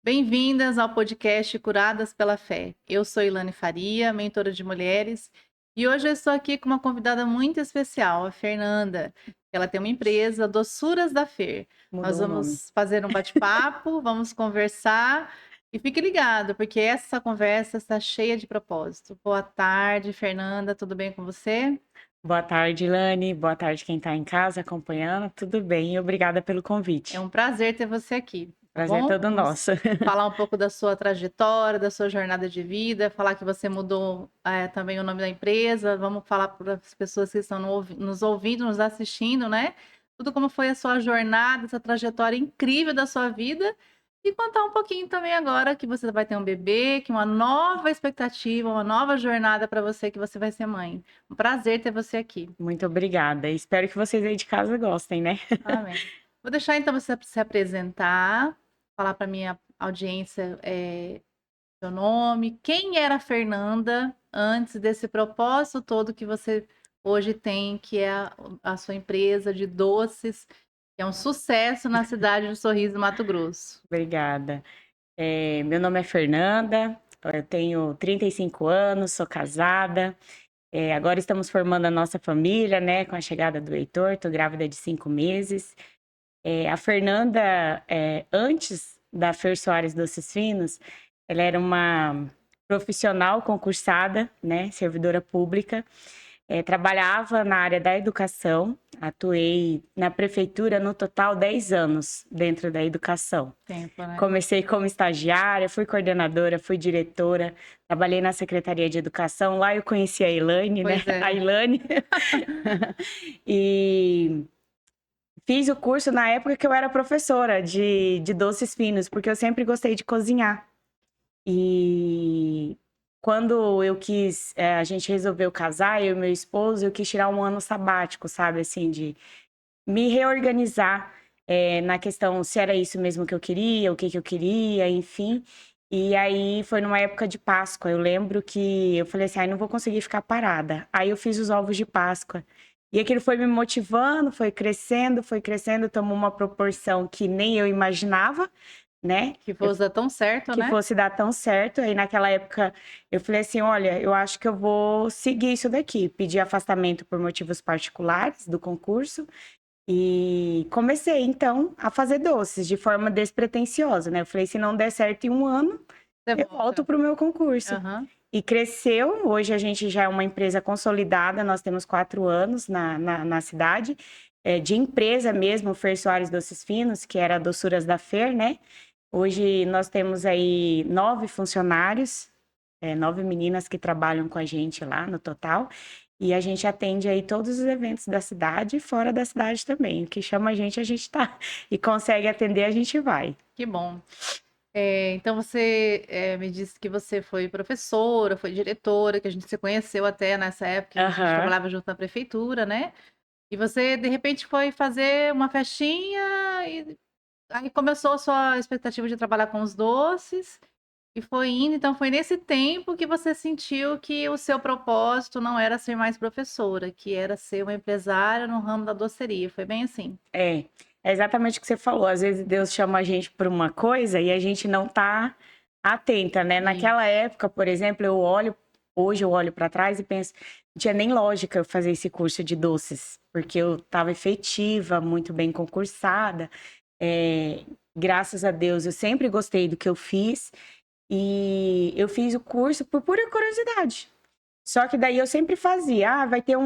Bem-vindas ao podcast Curadas pela Fé. Eu sou Ilane Faria, mentora de mulheres, e hoje eu estou aqui com uma convidada muito especial, a Fernanda. Ela tem uma empresa, Doçuras da Fer. Nós Mudou o nome. vamos fazer um bate-papo, vamos conversar e fique ligado, porque essa conversa está cheia de propósito. Boa tarde, Fernanda, tudo bem com você? Boa tarde, Ilane. Boa tarde, quem está em casa acompanhando. Tudo bem? Obrigada pelo É convite. um prazer ter você aqui, tá Prazer é bom? todo Vamos nosso. falar um pouco da sua trajetória, da sua jornada de vida, falar que você mudou também o nome da empresa. Vamos falar para as pessoas que estão nos ouvindo, nos assistindo, né? Tudo como foi a sua jornada, essa trajetória incrível da sua vida. E contar um pouquinho também agora que você vai ter um bebê, que uma nova expectativa, uma nova jornada para você, que você vai ser mãe. Um prazer ter você aqui. Muito obrigada. Espero que vocês aí de casa gostem, né? Amém. Vou deixar então você se apresentar, falar para minha audiência seu nome, quem era a Fernanda antes desse propósito todo que você hoje tem, que é a sua empresa de doces, que é um sucesso na cidade de Sorriso, Mato Grosso. Obrigada. Meu nome é Fernanda, eu tenho 35 anos, sou casada. Agora estamos formando a nossa família, né? Com a chegada do Heitor, estou grávida de 5 meses. A Fernanda, antes da Fer Soares Doces Finos, ela era uma profissional concursada, né, servidora pública. Trabalhava na área da educação, atuei na prefeitura no total 10 anos dentro da educação. Tempo, né? Comecei como estagiária, fui coordenadora, fui diretora, trabalhei na Secretaria de Educação, lá eu conheci a Ilane, né? Pois é. A Ilane. E fiz o curso na época que eu era professora de doces finos, porque eu sempre gostei de cozinhar. E quando eu quis, a gente resolveu casar, eu e meu esposo, eu quis tirar um ano sabático, sabe? Assim, de me reorganizar na questão se era isso mesmo que eu queria, o que que eu queria, enfim. E aí foi numa época de Páscoa. Eu lembro que eu falei assim, ai, não vou conseguir ficar parada. Aí eu fiz os ovos de Páscoa. E aquilo foi me motivando, foi crescendo, tomou uma proporção que nem eu imaginava, né? Que fosse dar tão certo, Que né? fosse dar tão certo. Aí naquela época eu falei assim, olha, eu acho que eu vou seguir isso daqui. Pedi afastamento por motivos particulares do concurso e comecei então a fazer doces de forma despretensiosa, né? Eu falei, se não der certo em um ano, Você eu volto volta. para o meu concurso. Aham. E cresceu, hoje a gente já é uma empresa consolidada, nós temos 4 anos na cidade, de empresa mesmo, Fer Soares Doces Finos, que era a Doçuras da Fer, né? Hoje nós temos aí 9 funcionários, 9 meninas que trabalham com a gente lá no total. E a gente atende aí todos os eventos da cidade e fora da cidade também. O que chama a gente tá. E consegue atender, a gente vai. Que bom. Então você me disse que você foi professora, foi diretora, que a gente se conheceu até nessa época que a gente Aham. trabalhava junto na prefeitura, né? E você, de repente, foi fazer uma festinha e aí começou a sua expectativa de trabalhar com os doces e foi indo. Então, foi nesse tempo que você sentiu que o seu propósito não era ser mais professora, que era ser uma empresária no ramo da doceria. Foi bem assim. É, é exatamente o que você falou. Às vezes Deus chama a gente para uma coisa e a gente não tá atenta, né? Naquela Isso. época, por exemplo, hoje eu olho para trás e penso, não tinha nem lógica eu fazer esse curso de doces, porque eu estava efetiva, muito bem concursada. É, graças a Deus, eu sempre gostei do que eu fiz e eu fiz o curso por pura curiosidade. Só que daí eu sempre fazia, vai ter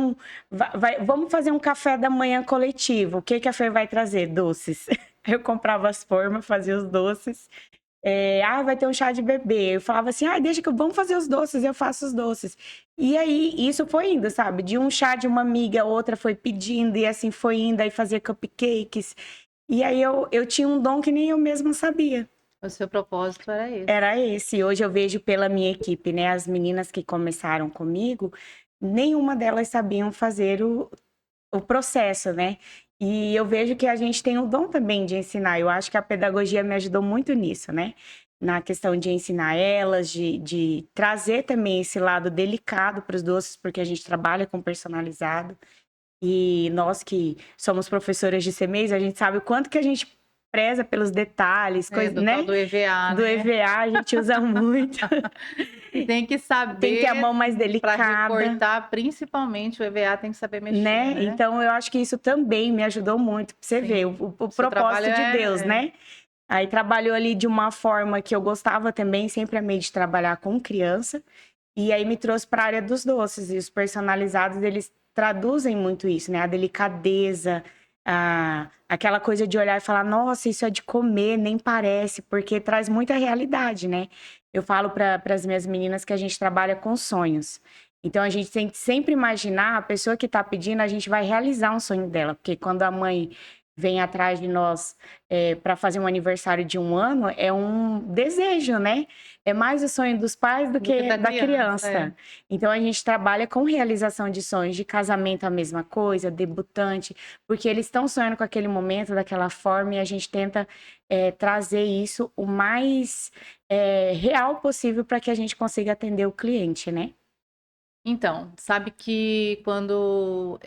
vamos fazer um café da manhã coletivo. O que que a Fer vai trazer? Doces. Eu comprava as formas, fazia os doces. Vai ter um chá de bebê. Eu falava assim, deixa que vamos fazer os doces, eu faço os doces. E aí isso foi indo, sabe? De um chá de uma amiga, outra foi pedindo e assim foi indo, aí fazia cupcakes. E aí eu tinha um dom que nem eu mesma sabia. O seu propósito era esse. Era esse. Hoje eu vejo pela minha equipe, né? As meninas que começaram comigo, nenhuma delas sabiam fazer o processo, né? E eu vejo que a gente tem o dom também de ensinar. Eu acho que a pedagogia me ajudou muito nisso, né? Na questão de ensinar elas, de trazer também esse lado delicado para os doces, porque a gente trabalha com personalizado. E nós que somos professoras de CMEs, a gente sabe o quanto que a gente preza pelos detalhes, coisa, do tal né? do EVA, Do né? EVA a gente usa muito. Tem que Tem que ter a saber mão mais para delicada, recortar, principalmente o EVA tem que saber mexer, né? né? Então eu acho que isso também me ajudou muito. Pra você ver, Sim. o Seu trabalho propósito de Deus, né? Aí trabalhou ali de uma forma que eu gostava também, sempre amei de trabalhar com criança. E aí me trouxe para a área dos doces. E os personalizados, eles traduzem muito isso, né? A delicadeza, aquela coisa de olhar e falar, nossa, isso é de comer, nem parece, porque traz muita realidade, né? Eu falo para as minhas meninas que a gente trabalha com sonhos. Então a gente tem que sempre imaginar a pessoa que está pedindo, a gente vai realizar um sonho dela, porque quando a mãe vem atrás de nós para fazer um aniversário de 1 ano, é um desejo, né? É mais o sonho dos pais do que da criança. Então a gente trabalha com realização de sonhos, de casamento a mesma coisa, debutante, porque eles estão sonhando com aquele momento, daquela forma, e a gente tenta trazer isso o mais real possível para que a gente consiga atender o cliente, né? Então, sabe que quando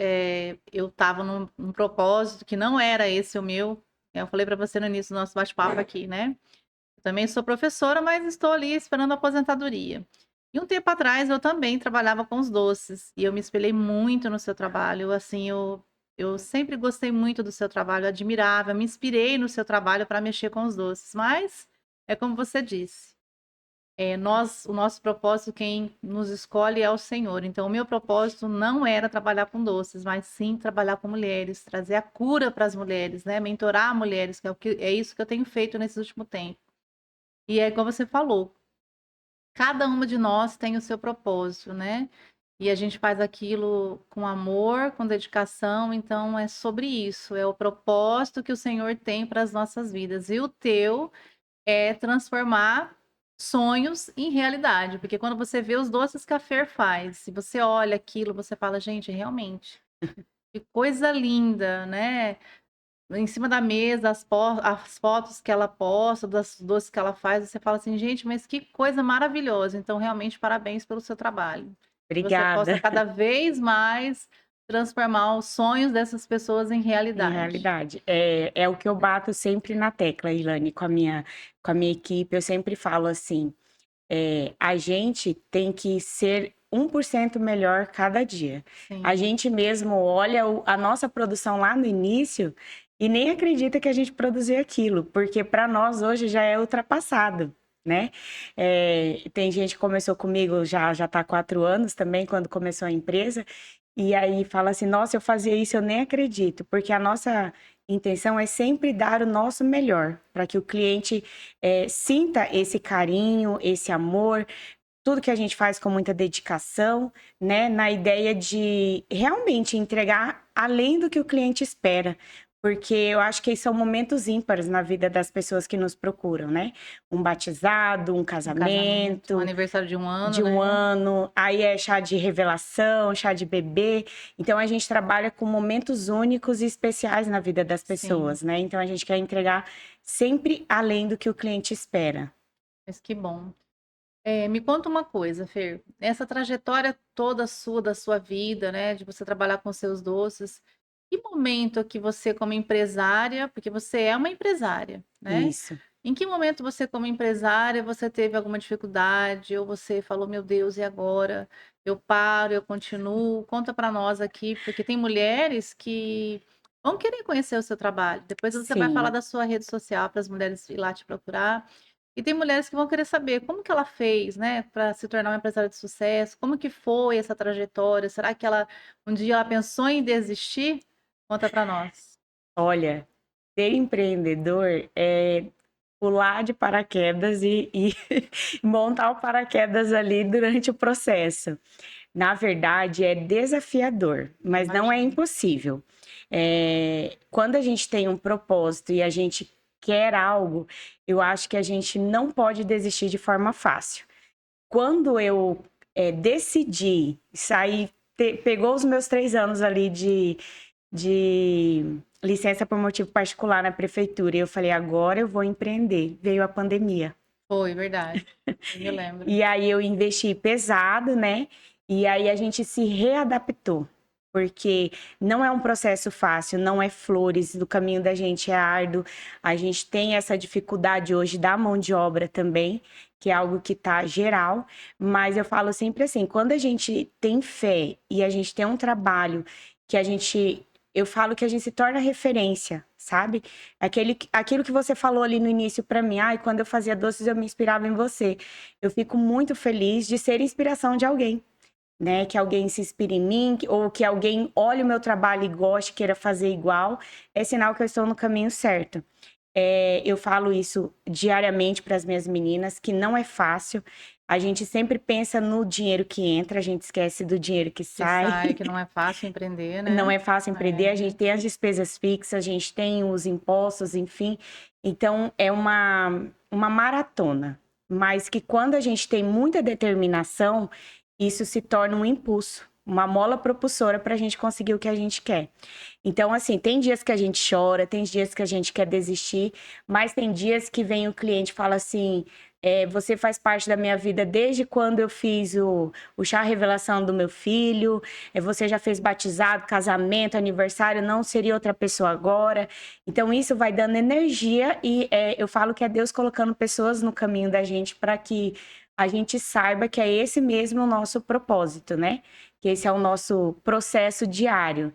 eu estava num propósito que não era esse o meu, eu falei para você no início do nosso bate-papo aqui, né? Eu também sou professora, mas estou ali esperando a aposentadoria. E um tempo atrás eu também trabalhava com os doces e eu me espelhei muito no seu trabalho. Assim, eu sempre gostei muito do seu trabalho, admirava, me inspirei no seu trabalho para mexer com os doces. Mas é como você disse. O nosso propósito, quem nos escolhe é o Senhor. Então, o meu propósito não era trabalhar com doces, mas sim trabalhar com mulheres, trazer a cura para as mulheres, né? Mentorar mulheres, é isso que eu tenho feito nesse último tempo. E é como você falou, cada uma de nós tem o seu propósito, né? E a gente faz aquilo com amor, com dedicação, então é sobre isso, é o propósito que o Senhor tem para as nossas vidas. E o teu é transformar sonhos em realidade, porque quando você vê os doces que a Fer faz, se você olha aquilo, você fala, gente, realmente, que coisa linda, né? Em cima da mesa, as fotos que ela posta, dos doces que ela faz, você fala assim, gente, mas que coisa maravilhosa. Então, realmente, parabéns pelo seu trabalho. Que você possa Obrigada. cada vez mais transformar os sonhos dessas pessoas em Em realidade. realidade, é o que eu bato sempre na tecla, Ilane, com a minha equipe. Eu sempre falo assim: a gente tem que ser 1% melhor cada dia. A Sim, gente mesmo olha a nossa produção lá no início e nem acredita que a gente produziu aquilo, porque para nós hoje já é ultrapassado. Né? Tem gente que começou comigo já está há 4 anos também, quando começou a empresa, e aí fala assim: nossa, eu fazia isso, eu nem acredito, porque a nossa intenção é sempre dar o nosso melhor, para que o cliente sinta esse carinho, esse amor, tudo que a gente faz com muita dedicação, né? Na ideia de realmente entregar além do que o cliente espera. Porque eu acho que são momentos ímpares na vida das pessoas que nos procuram, né? Um batizado, um um casamento, um casamento, aniversário de 1 ano, de né? 1 ano, aí é chá de revelação, chá de bebê. Então a gente trabalha com momentos únicos e especiais na vida das Sim, pessoas, né? Então a gente quer entregar sempre além do que o cliente espera. mas que bom. Me conta uma coisa, Fer. Essa trajetória toda sua, da sua vida, né, de você trabalhar com seus doces, que momento que você, como empresária, porque você é uma empresária, né? Isso. Em que momento você, como empresária, você teve alguma dificuldade ou você falou, meu Deus, e agora? Eu paro, eu continuo? Conta para nós aqui, porque tem mulheres que vão querer conhecer o seu trabalho. Depois você vai falar Sim. da sua rede social para as mulheres ir lá te procurar. E tem mulheres que vão querer saber como que ela fez, né, para se tornar uma empresária de sucesso, como que foi essa trajetória? Será que um dia ela pensou em desistir? Conta para nós. Olha, ser empreendedor é pular de paraquedas e montar o paraquedas ali durante o processo. Na verdade, é desafiador, mas não é Imagina. impossível. Quando a gente tem um propósito e a gente quer algo, eu acho que a gente não pode desistir de forma fácil. Quando eu decidi sair, pegou os meus 3 anos ali de licença por motivo particular na prefeitura. E eu falei, agora eu vou empreender. Veio a pandemia. Foi, verdade. Eu me lembro. E aí eu investi pesado, né? E aí a gente se readaptou. porque não é um processo fácil, não é flores, o caminho da gente é árduo, a gente tem essa dificuldade hoje da mão de obra também, que é algo que está geral, mas eu falo sempre assim, quando a gente tem fé e a gente tem um trabalho que eu falo que a gente se torna referência, sabe? Aquilo que você falou ali no início para mim, quando eu fazia doces eu me inspirava em você. Eu fico muito feliz de ser inspiração de alguém, né? Que alguém se inspire em mim, ou que alguém olhe o meu trabalho e goste, queira fazer igual, é sinal que eu estou no caminho certo. Eu falo isso diariamente para as minhas meninas, que não é fácil. A gente sempre pensa no dinheiro que entra, a gente esquece do dinheiro que Que sai. sai, que não é fácil empreender, Não né? é fácil empreender, a gente tem as despesas fixas, a gente tem os impostos, enfim. Então, é uma maratona. Mas que quando a gente tem muita determinação, isso se torna um impulso, uma mola propulsora para a gente conseguir o que a gente quer. Então, assim, tem dias que a gente chora, tem dias que a gente quer desistir, mas tem dias que vem o cliente e fala assim: você faz parte da minha vida desde quando eu fiz o chá revelação do meu filho, você já fez batizado, casamento, aniversário, não seria outra pessoa agora. Então, isso vai dando energia e eu falo que é Deus colocando pessoas no caminho da gente para que a gente saiba que é esse mesmo o nosso propósito, né? Que esse é o nosso processo diário,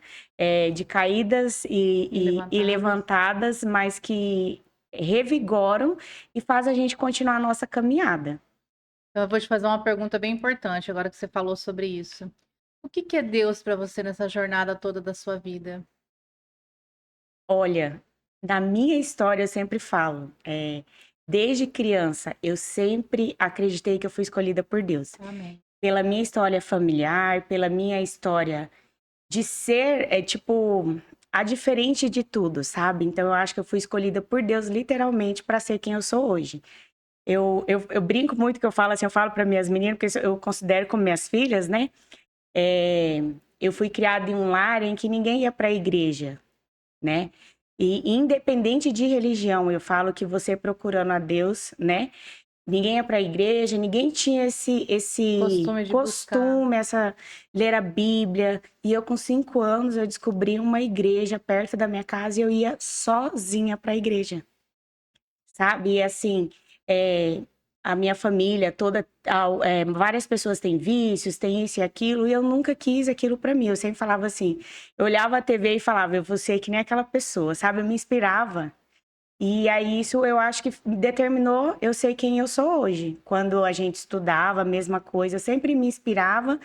de caídas e levantadas, mas que revigoram e faz a gente continuar a nossa caminhada. Então, eu vou te fazer uma pergunta bem importante agora que você falou sobre isso. O que que é Deus para você nessa jornada toda da sua vida? Olha, na minha história eu sempre falo, desde criança eu sempre acreditei que eu fui escolhida por Deus. Amém. Pela minha história familiar, pela minha história de ser, tipo, a diferente de tudo, sabe? Então eu acho que eu fui escolhida por Deus literalmente para ser quem eu sou hoje. Eu brinco muito que eu falo assim, eu falo para minhas meninas, porque eu considero como minhas filhas, né? É, eu fui criada em um lar em que ninguém ia para a igreja, né? E independente de religião, eu falo que você procurando a Deus, né? Ninguém ia para a igreja, ninguém tinha esse Costume de buscar. costume, ler a Bíblia. E eu com 5 anos eu descobri uma igreja perto da minha casa e eu ia sozinha para a igreja, sabe? E assim, é, a minha família toda, várias pessoas têm vícios, têm isso e aquilo, e eu nunca quis aquilo para mim. Eu sempre falava assim, eu olhava a TV e falava, eu vou ser que nem aquela pessoa, sabe? Eu me inspirava. E aí isso eu acho que determinou eu sei quem eu sou hoje. Quando a gente estudava a mesma coisa, eu sempre me inspirava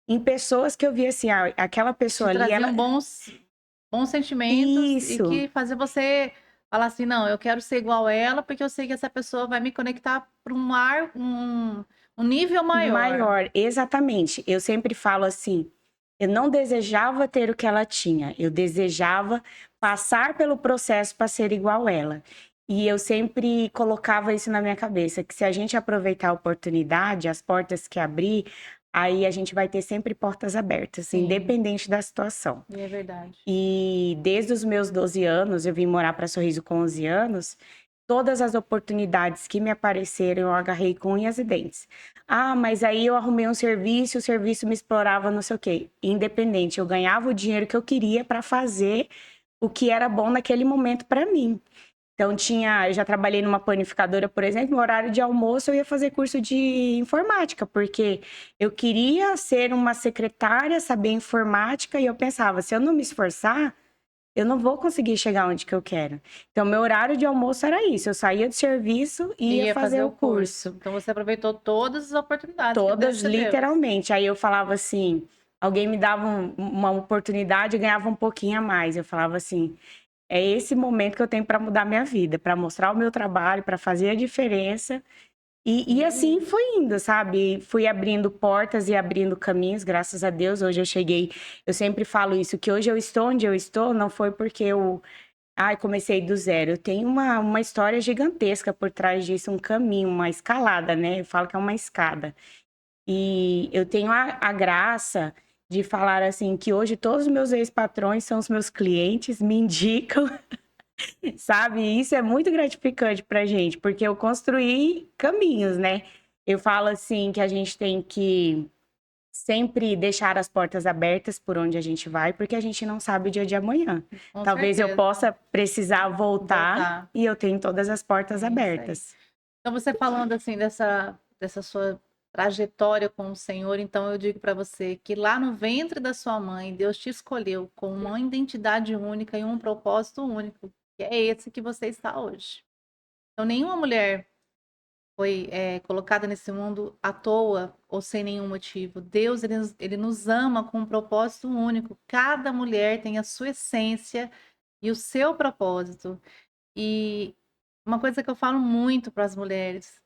em pessoas que eu via assim, aquela Te pessoa ali, ela... traziam bons sentimentos e Isso. que fazia você falar assim: "Não, eu quero ser igual a ela, porque eu sei que essa pessoa vai me conectar para um nível maior". Maior, exatamente. Eu sempre falo assim, eu não desejava ter o que ela tinha, eu desejava passar pelo processo para ser igual ela. E eu sempre colocava isso na minha cabeça, que se a gente aproveitar a oportunidade, as portas que abrir, aí a gente vai ter sempre portas abertas, Sim, independente da situação. e é verdade. E desde os meus 12 anos, eu vim morar para Sorriso com 11 anos, todas as oportunidades que me apareceram, eu agarrei com unhas e dentes. Mas aí eu arrumei um serviço, o serviço me explorava, não sei o quê. Independente, eu ganhava o dinheiro que eu queria para fazer o que era bom naquele momento para mim. Então eu já trabalhei numa panificadora, por exemplo, no horário de almoço eu ia fazer curso de informática, porque eu queria ser uma secretária, saber informática, e eu pensava, se eu não me esforçar, eu não vou conseguir chegar onde que eu quero. Então, meu horário de almoço era isso. Eu saía do serviço e ia Ia fazer fazer o o curso. curso. Então você aproveitou todas as oportunidades que Deus Todas, te deu. literalmente. Aí eu falava assim, alguém me dava uma oportunidade e ganhava um pouquinho a mais. Eu falava assim, é esse momento que eu tenho para mudar minha vida, para mostrar o meu trabalho, para fazer a diferença. E assim fui indo, sabe? Fui abrindo portas e abrindo caminhos, graças a Deus. Hoje eu cheguei, eu sempre falo isso, que hoje eu estou onde eu estou, não foi porque comecei do zero. Eu tenho uma história gigantesca por trás disso, um caminho, uma escalada, né? Eu falo que é uma escada. E eu tenho a graça de falar assim que hoje todos os meus ex-patrões são os meus clientes, me indicam, sabe? E isso é muito gratificante pra gente, porque eu construí caminhos, né? Eu falo assim que a gente tem que sempre deixar as portas abertas por onde a gente vai, porque a gente não sabe o dia de amanhã. Com Talvez eu certeza. possa precisar voltar Voltar. e eu tenho todas as portas É isso aí. abertas. Então, você falando assim dessa sua trajetória com o Senhor, então eu digo para você que lá no ventre da sua mãe, Deus te escolheu com uma identidade única e um propósito único, que é esse que você está hoje. Então, nenhuma mulher foi colocada nesse mundo à toa ou sem nenhum motivo. Deus, ele nos ama com um propósito único. Cada mulher tem a sua essência e o seu propósito. E uma coisa que eu falo muito para as mulheres,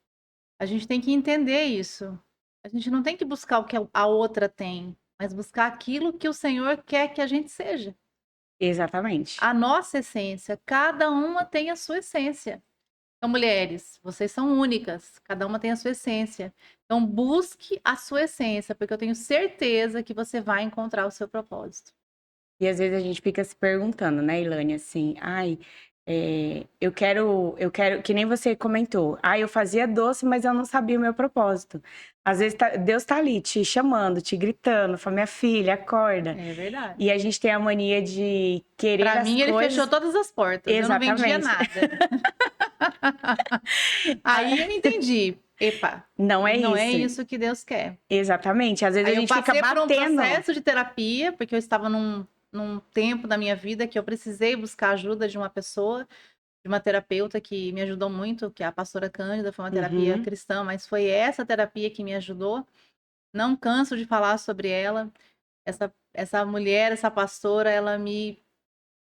a gente tem que entender isso. A gente não tem que buscar o que a outra tem, mas buscar aquilo que o Senhor quer que a gente seja. Exatamente. A nossa essência, cada uma tem a sua essência. Então, mulheres, vocês são únicas, cada uma tem a sua essência. Então, busque a sua essência, porque eu tenho certeza que você vai encontrar o seu propósito. E às vezes a gente fica se perguntando, né, Ilane, assim, ai, eu quero, que nem você comentou, ai, eu fazia doce, mas eu não sabia o meu propósito. Às vezes Deus tá ali te chamando, te gritando, fala, minha filha, acorda. É verdade. E a gente tem a mania de querer Para as mim, ele coisas... fechou todas as portas, eu não vendia Exatamente. nada. Aí eu entendi. Epa, Não é não é isso. isso que Deus quer. Exatamente. Às vezes Aí a eu gente fica passei por um batendo. processo de terapia, porque eu estava num tempo da minha vida que eu precisei buscar ajuda de uma pessoa, de uma terapeuta que me ajudou muito, que é a pastora Cândida, foi uma terapia Uhum. cristã, mas foi essa terapia que me ajudou. Não canso de falar sobre ela. Essa mulher, essa pastora,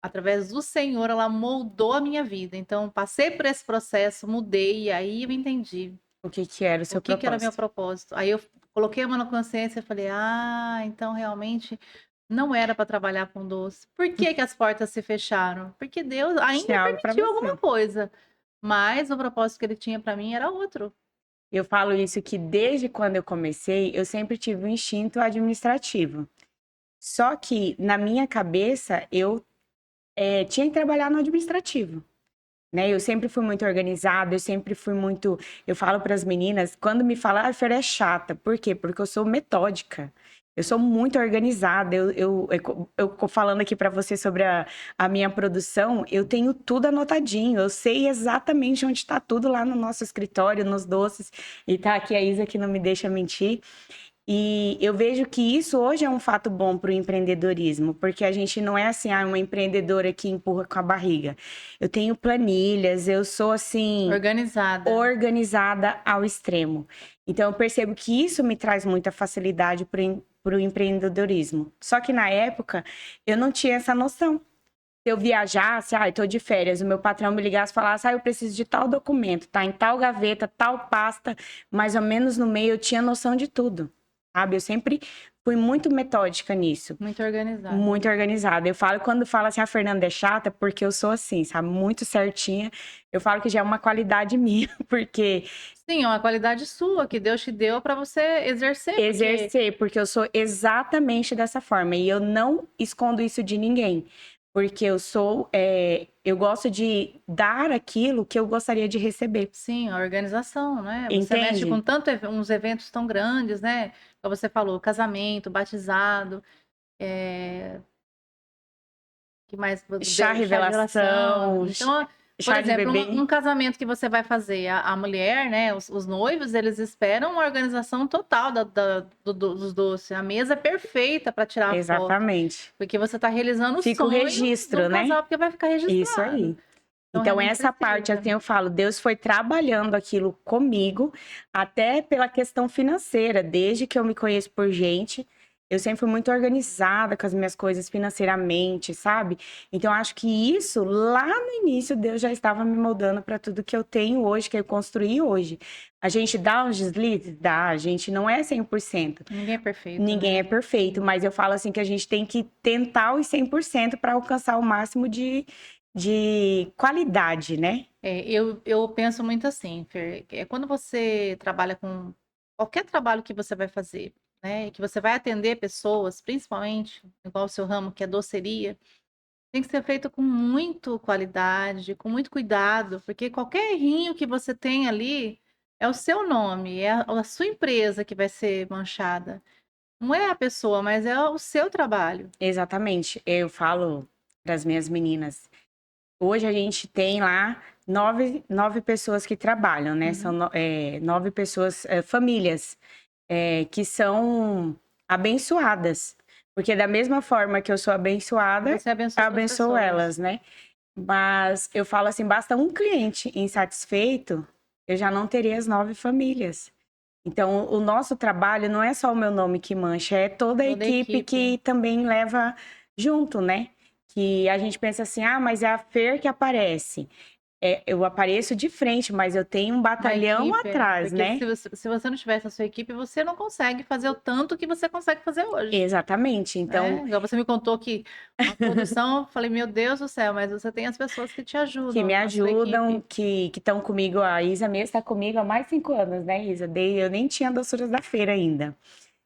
através do Senhor, ela moldou a minha vida. Então, passei por esse processo, mudei, e aí eu entendi O que que era o seu o que que era meu propósito? propósito. Aí eu coloquei a mão na consciência e falei: "Ah, então realmente não era para trabalhar com doce. Por que que as portas se fecharam? Porque Deus ainda Tinha algo para permitiu alguma você. coisa, mas o propósito que ele tinha para mim era outro". Eu falo isso que desde quando eu comecei, eu sempre tive um instinto administrativo. Só que na minha cabeça eu tinha que trabalhar no administrativo. Né? Eu sempre fui muito organizada, eu sempre fui muito. Eu falo para as meninas, quando me falam, ah, a Fer é chata. Por quê? Porque eu sou metódica. Eu sou muito organizada. Eu falando aqui para você sobre a minha produção, eu tenho tudo anotadinho. Eu sei exatamente onde está tudo lá no nosso escritório, nos doces. E tá aqui a Isa que não me deixa mentir. E eu vejo que isso hoje é um fato bom para o empreendedorismo, porque a gente não é assim, ah, uma empreendedora que empurra com a barriga. Eu tenho planilhas, eu sou assim, organizada ao extremo. Então eu percebo que isso me traz muita facilidade para o empreendedorismo. Só que na época eu não tinha essa noção. Se eu viajasse, estou de férias, o meu patrão me ligasse e falasse, eu preciso de tal documento, tá em tal gaveta, tal pasta, mais ou menos no meio eu tinha noção de tudo. Sabe? Eu sempre fui muito metódica nisso. Muito organizada. Muito organizada. Eu falo, quando fala assim, a Fernanda é chata, porque eu sou assim, sabe? Muito certinha. Eu falo que já é uma qualidade minha, porque... Sim, é uma qualidade sua, que Deus te deu para você exercer. Exercer, porque eu sou exatamente dessa forma. E eu não escondo isso de ninguém. Porque eu gosto de dar aquilo que eu gostaria de receber. Sim, a organização, né? Você mexe Entende? com uns eventos tão grandes, né? Como você falou, casamento, batizado, que mais? Chá revelação, Então, por chá de exemplo, bebê. um casamento que você vai fazer, a mulher, né? Os noivos, eles esperam uma organização total dos doces. A mesa é perfeita para tirar a foto. Exatamente. Porque você está realizando o Fica o sonho registro, do né? casal, porque vai ficar registrado. Isso aí. Então, realmente essa parte, assim, eu falo, Deus foi trabalhando aquilo comigo, até pela questão financeira, desde que eu me conheço por gente, eu sempre fui muito organizada com as minhas coisas financeiramente, sabe? Então, acho que isso, lá no início, Deus já estava me moldando para tudo que eu tenho hoje, que eu construí hoje. A gente dá uns deslizes? Dá, a gente não é 100%. Ninguém é perfeito. Ninguém né? é perfeito, mas eu falo assim que a gente tem que tentar os 100% para alcançar o máximo de qualidade, né? Eu penso muito assim, Fer, quando você trabalha com qualquer trabalho que você vai fazer, né, e que você vai atender pessoas, principalmente, igual o seu ramo, que é doceria, tem que ser feito com muito qualidade, com muito cuidado, porque qualquer errinho que você tem ali é o seu nome, é a sua empresa que vai ser manchada. Não é a pessoa, mas é o seu trabalho. Exatamente. Eu falo para as minhas meninas, hoje a gente tem lá nove pessoas que trabalham, né? São Uhum. nove pessoas, famílias, que são abençoadas. Porque da mesma forma que eu sou abençoada, Você abençoa eu outras abençoo pessoas. elas, né? Mas eu falo assim, basta um cliente insatisfeito, eu já não teria as 9 famílias. Então, o nosso trabalho não é só o meu nome que mancha, é toda a Toda a equipe equipe. que também leva junto, né? Que a gente pensa assim, ah, mas é a Fer que aparece. Eu apareço de frente, mas eu tenho um Uma batalhão equipe, atrás, porque né? se você não tivesse a sua equipe, você não consegue fazer o tanto que você consegue fazer hoje, Exatamente. Então, né? Igual você me contou que uma produção, eu falei, meu Deus do céu, mas você tem as pessoas que te que me ajudam, a sua ajudam, equipe. que estão comigo. A Isa mesmo está comigo há mais de 5 anos, né, Isa? Eu nem tinha doçuras da feira ainda.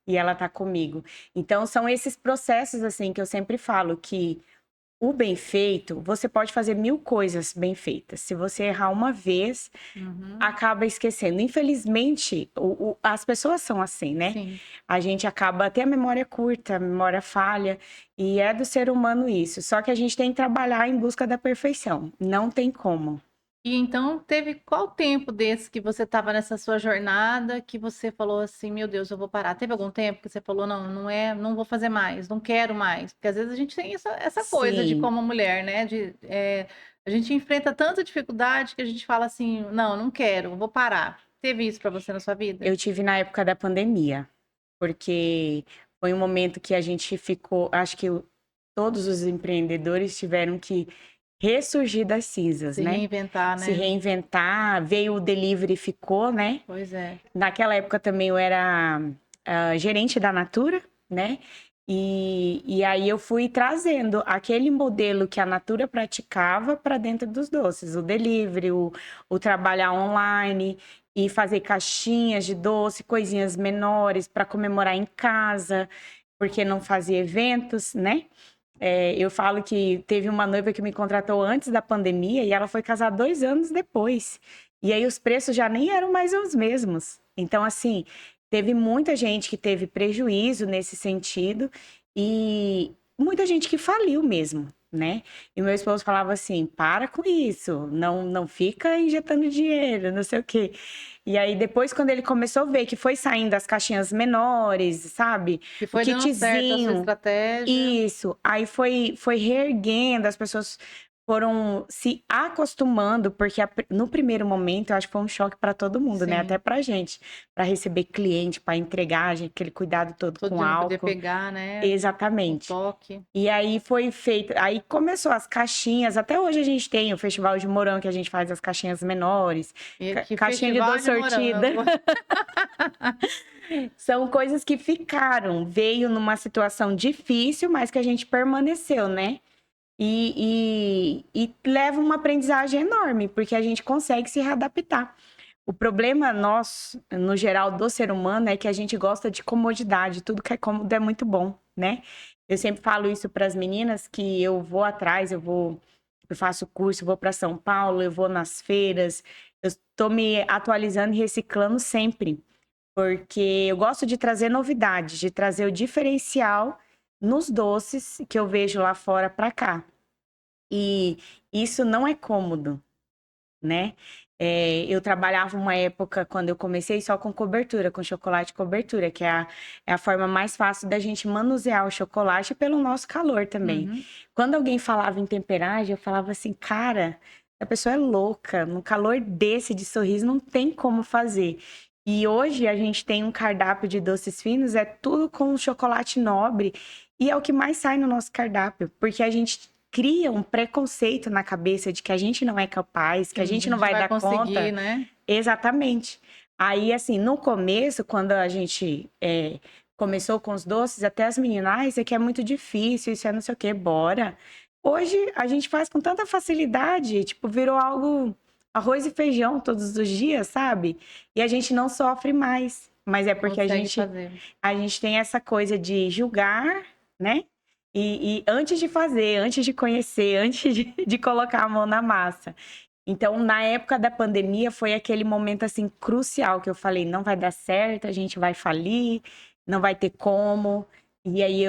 E ela tá comigo. Então, são esses processos, assim, que eu sempre falo que o bem feito, você pode fazer 1000 coisas bem feitas. Se você errar uma vez, Uhum. acaba esquecendo. Infelizmente, as pessoas são assim, né? Sim. A gente acaba até a memória curta, a memória falha, e é do ser humano isso. Só que a gente tem que trabalhar em busca da perfeição. Não tem como. E então, teve qual tempo desse que você estava nessa sua jornada que você falou assim, meu Deus, eu vou parar? Teve algum tempo que você falou, não, não é, não vou fazer mais, não quero mais? Porque às vezes a gente tem essa coisa de Sim, como mulher, né? A gente enfrenta tanta dificuldade que a gente fala assim, não, não quero, vou parar. Teve isso para você na sua vida? eu tive na época da pandemia, porque foi um momento que a gente ficou, acho que todos os empreendedores tiveram que ressurgir das cinzas, Se né? reinventar, Se né? reinventar, veio o delivery e ficou, né? Pois é. Naquela época também eu era gerente da Natura, né? E aí eu fui trazendo aquele modelo que a Natura praticava para dentro dos doces, o delivery, o trabalhar online e fazer caixinhas de doce, coisinhas menores para comemorar em casa, porque não fazia eventos, né? Eu falo que teve uma noiva que me contratou antes da pandemia e ela foi casar 2 anos depois. E aí os preços já nem eram mais os mesmos. Então, assim, teve muita gente que teve prejuízo nesse sentido e muita gente que faliu mesmo, né? E meu esposo falava assim: para com isso, não fica injetando dinheiro, não sei o quê. E aí, depois, quando ele começou a ver que foi saindo as caixinhas menores, sabe? Que O foi dando certo a sua kitzinho. estratégia. Isso, aí foi reerguendo, as pessoas foram se acostumando, porque no primeiro momento eu acho que foi um choque para todo mundo, né? Até Sim. pra gente, para receber cliente, para entregar, gente, aquele cuidado todo Todo com dia não poder álcool. pegar, né? O Exatamente. toque. E aí foi feito, aí começou as caixinhas, até hoje a gente tem o Festival de Morango, que a gente faz as caixinhas menores, E que caixinha de festival doce de sortida. morango. São coisas que ficaram, veio numa situação difícil, mas que a gente permaneceu, né? E leva uma aprendizagem enorme, porque a gente consegue se readaptar. O problema nosso, no geral, do ser humano, é que a gente gosta de comodidade, tudo que é cômodo é muito bom, né? Eu sempre falo isso para as meninas, que eu vou atrás, eu faço curso, vou para São Paulo, eu vou nas feiras, eu estou me atualizando e reciclando sempre, porque eu gosto de trazer novidades, de trazer o diferencial nos doces que eu vejo lá fora para cá. E isso não é cômodo, né? Eu trabalhava uma época, quando eu comecei, só com cobertura, com chocolate cobertura, que é a forma mais fácil da gente manusear o chocolate pelo nosso calor também. Uhum. Quando alguém falava em temperagem, eu falava assim, cara, a pessoa é louca, no calor desse de sorriso não tem como fazer. E hoje a gente tem um cardápio de doces finos, é tudo com chocolate nobre, e é o que mais sai no nosso cardápio, porque a gente cria um preconceito na cabeça de que a gente não é capaz, que Que a a gente não gente vai vai dar conseguir, conta. né? Exatamente. Aí, assim, no começo, quando a gente começou com os doces, até as meninas, isso aqui é muito difícil, isso é não sei o quê, bora. Hoje a gente faz com tanta facilidade, tipo, virou algo arroz e feijão todos os dias, sabe? E a gente não sofre mais. Mas é porque a Consegue gente fazer. a gente tem essa coisa de julgar, né? E antes de fazer, antes de conhecer, antes de colocar a mão na massa. Então, na época da pandemia, foi aquele momento assim crucial que eu falei: não vai dar certo, a gente vai falir. não vai ter como. E aí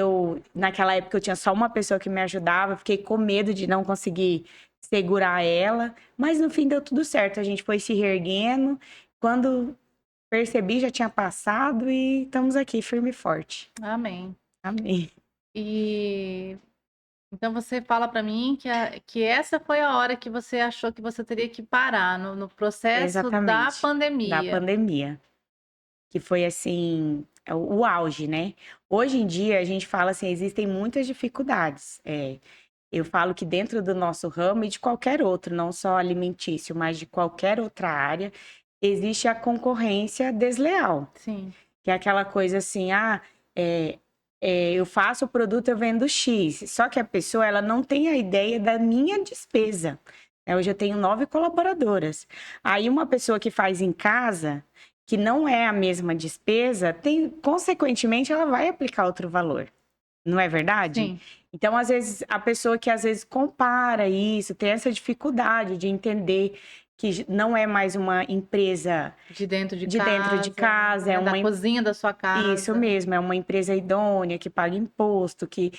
naquela época eu tinha só uma pessoa que me ajudava, eu fiquei com medo de não conseguir segurar ela, mas no fim deu tudo certo, a gente foi se reerguendo. Quando percebi, já tinha passado e estamos aqui firme e forte. Amém. Amém. E então você fala para mim que essa foi a hora que você achou que você teria que parar no processo da Exatamente. Da pandemia. pandemia. Que foi assim, o auge, né? Hoje em dia a gente fala assim, existem muitas dificuldades. Eu falo que dentro do nosso ramo e de qualquer outro, não só alimentício, mas de qualquer outra área, existe a concorrência desleal. Sim. Que é aquela coisa assim, é, eu faço o produto, eu vendo X. Só que a pessoa, ela não tem a ideia da minha despesa. Hoje eu tenho 9 colaboradoras. Aí uma pessoa que faz em casa, que não é a mesma despesa, consequentemente, ela vai aplicar outro valor. Não é verdade? Sim. Então, às vezes, a pessoa que às vezes compara isso, tem essa dificuldade de entender que não é mais uma empresa De dentro de de casa, né, da cozinha da sua isso casa, mesmo, é uma empresa idônea, que paga imposto, que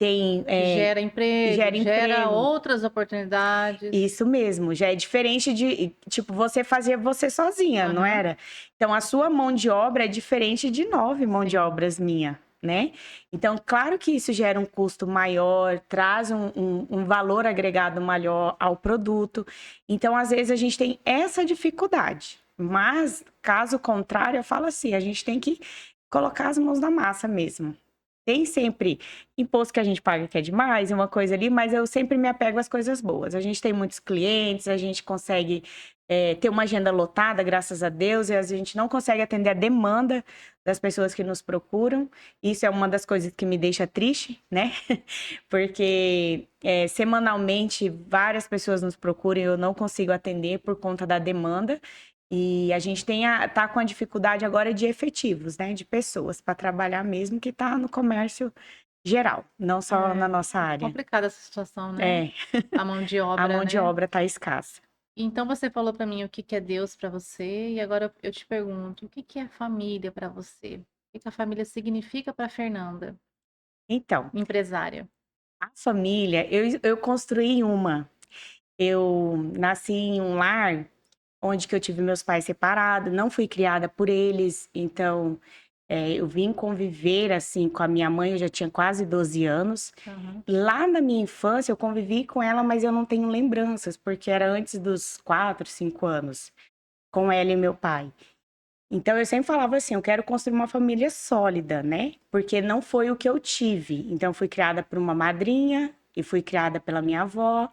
tem, que gera que emprego, gera gera emprego. outras oportunidades. Isso mesmo, já é diferente de, tipo, você fazia você sozinha, não Aham. era? Então, a sua mão de obra é diferente de 9 mão de Sim. obras minha, né? Então, claro que isso gera um custo maior, traz um valor agregado maior ao produto. Então, às vezes, a gente tem essa dificuldade. Mas, caso contrário, eu falo assim, a gente tem que colocar as mãos na massa mesmo. Tem sempre imposto que a gente paga que é demais, uma coisa ali, mas eu sempre me apego às coisas boas. A gente tem muitos clientes, a gente consegue ter uma agenda lotada, graças a Deus, e a gente não consegue atender a demanda das pessoas que nos procuram. Isso é uma das coisas que me deixa triste, né? Porque semanalmente várias pessoas nos procuram e eu não consigo atender por conta da demanda. E a gente tá com a dificuldade agora de efetivos, né? De pessoas para trabalhar mesmo que está no comércio geral, não só na nossa área. Complicada essa situação, né? A mão de A obra, mão de né? obra está escassa. Então você falou para mim o que é Deus para você, e agora eu te pergunto, o que é família para você? O que a família significa para Fernanda, Então, empresária? a família, eu construí uma. Eu nasci em um lar onde que eu tive meus pais separados, não fui criada por eles, então eu vim conviver assim com a minha mãe, eu já tinha quase 12 anos. Uhum. Lá na minha infância eu convivi com ela, mas eu não tenho lembranças, porque era antes dos 4, 5 anos, com ela e meu pai. Então eu sempre falava assim, eu quero construir uma família sólida, né? Porque não foi o que eu tive. Então eu fui criada por uma madrinha e fui criada pela minha avó.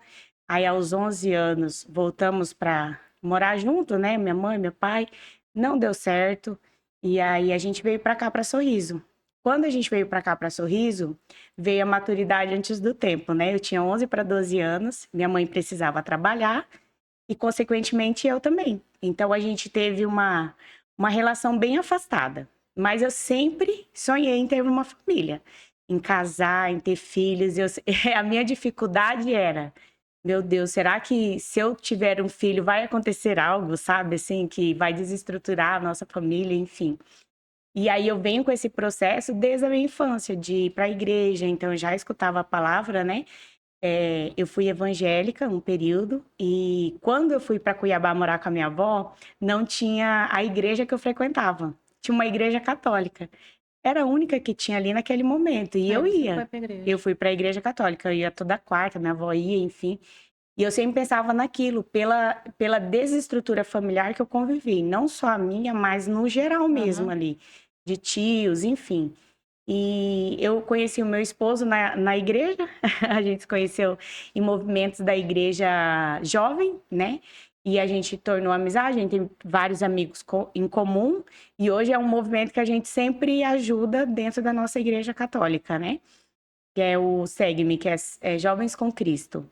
Aí aos 11 anos voltamos para morar junto, né? Minha mãe, meu pai. Não deu certo. E aí a gente veio para cá para Sorriso. Quando a gente veio para cá para Sorriso, veio a maturidade antes do tempo, né? Eu tinha 11 para 12 anos, minha mãe precisava trabalhar e consequentemente eu também. Então a gente teve uma relação bem afastada. Mas eu sempre sonhei em ter uma família, em casar, em ter filhos. A minha dificuldade era, meu Deus, será que se eu tiver um filho vai acontecer algo, sabe? Assim, que vai desestruturar a nossa família, enfim. E aí eu venho com esse processo desde a minha infância, de ir para a igreja, então eu já escutava a palavra, né? Eu fui evangélica um período e quando eu fui para Cuiabá morar com a minha avó, não tinha a igreja que eu frequentava. Tinha uma igreja católica. Era a única que tinha ali naquele momento e Aí eu você foi ia. para igreja. Eu fui para a igreja católica, eu ia toda quarta, minha avó ia, enfim. E eu sempre pensava naquilo, pela desestrutura familiar que eu convivi, não só a minha, mas no geral mesmo Uhum. ali, de tios, enfim. E eu conheci o meu esposo na igreja, a gente se conheceu em movimentos da igreja jovem, né? E a gente tornou amizade, a gente tem vários amigos em comum, e hoje é um movimento que a gente sempre ajuda dentro da nossa igreja católica, né? Que é o SEGME, que é Jovens com Cristo.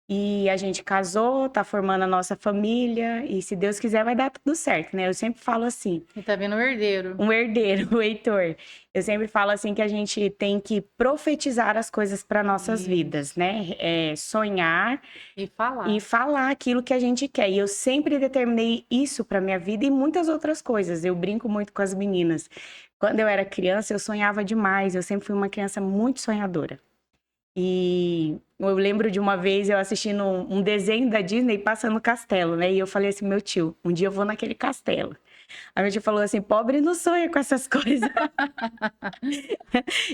E a gente casou, tá formando a nossa família, e se Deus quiser vai dar tudo certo, né? Eu sempre falo assim, E tá vindo o herdeiro. um herdeiro, o Heitor. Eu sempre falo assim que a gente tem que profetizar as coisas para nossas vidas, Isso. né? Sonhar E falar. e falar aquilo que a gente quer. E eu sempre determinei isso para minha vida e muitas outras coisas. Eu brinco muito com as meninas. Quando eu era criança, eu sonhava demais. Eu sempre fui uma criança muito sonhadora. E eu lembro de uma vez eu assistindo um desenho da Disney passando no castelo, né? E eu falei assim, meu tio, um dia eu vou naquele castelo. A minha tia falou assim, pobre não sonha com essas coisas.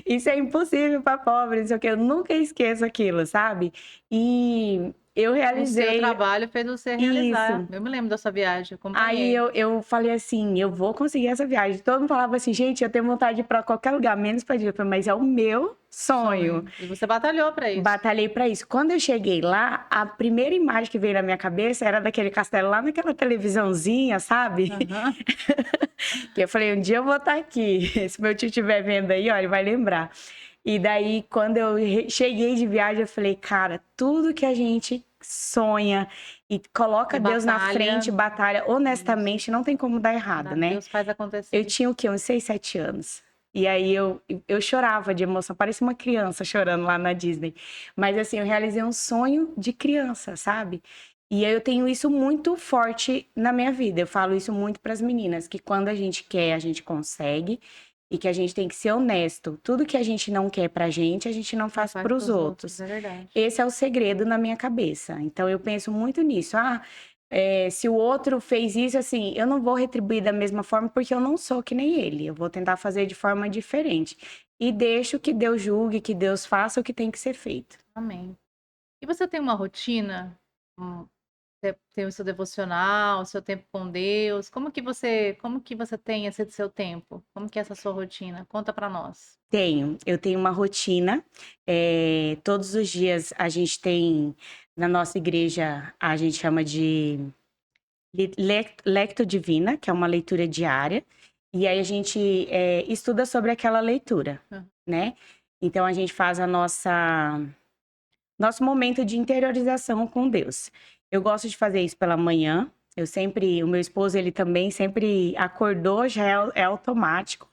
Isso é impossível para pobre, não sei o que. Eu nunca esqueço aquilo, sabe? E eu O seu realizei trabalho fez você realizar. isso. Eu me lembro da sua viagem, Aí acompanhei. eu falei assim, eu vou conseguir essa viagem. Todo mundo falava assim, gente, eu tenho vontade de ir para qualquer lugar, menos para Disney. Eu falei, mas é o meu sonho. Sonho. E você batalhou para isso. Batalhei para isso. Quando eu cheguei lá, a primeira imagem que veio na minha cabeça era daquele castelo lá naquela televisãozinha, sabe? Aham. Que eu falei, um dia eu vou estar aqui. Se meu tio estiver vendo aí, ó, ele vai lembrar. E daí, quando eu cheguei de viagem, eu falei, cara, tudo que a gente sonha e coloca E Deus na batalha. frente, batalha, honestamente, não tem como dar errado, né? Deus faz Eu acontecer. tinha o quê? Uns 6, 7 anos. E aí eu chorava de emoção, parecia uma criança chorando lá na Disney. Mas assim, eu realizei um sonho de criança, sabe? E aí eu tenho isso muito forte na minha vida. Eu falo isso muito para as meninas, que quando a gente quer, a gente consegue. E que a gente tem que ser honesto. Tudo que a gente não quer pra gente, a gente não faz Faz para os pros outros, outros. é verdade. Esse é o segredo na minha cabeça. Então eu penso muito nisso. Se o outro fez isso, assim, eu não vou retribuir da mesma forma porque eu não sou que nem ele. Eu vou tentar fazer de forma diferente. E deixo que Deus julgue, que Deus faça o que tem que ser feito. Amém. E você tem uma rotina? Você tem o seu devocional, o seu tempo com Deus? Como que você tem esse seu tempo? Como que é essa sua rotina? Conta para nós. Eu tenho uma rotina. Todos os dias a gente tem, na nossa igreja, a gente chama de Lectio Divina, que é uma leitura diária. E aí a gente estuda sobre aquela leitura, Hã. né? Então a gente faz nosso momento de interiorização com Deus. Eu gosto de fazer isso pela manhã. O meu esposo, ele também sempre acordou, já é automático.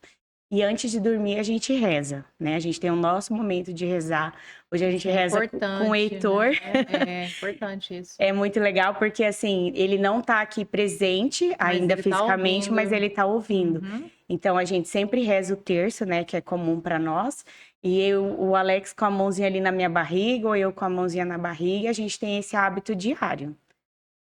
E antes de dormir, a gente reza, né? A gente tem o nosso momento de rezar. Hoje a gente Isso é reza com o importante, Heitor. né? É importante isso. É muito legal porque, assim, ele não tá aqui presente Mas ainda ele tá fisicamente, mas ouvindo. ele tá ouvindo. Uhum. Então a gente sempre reza o terço, né, que é comum para nós. E o Alex com a mãozinha ali na minha barriga, ou eu com a mãozinha na barriga, a gente tem esse hábito diário.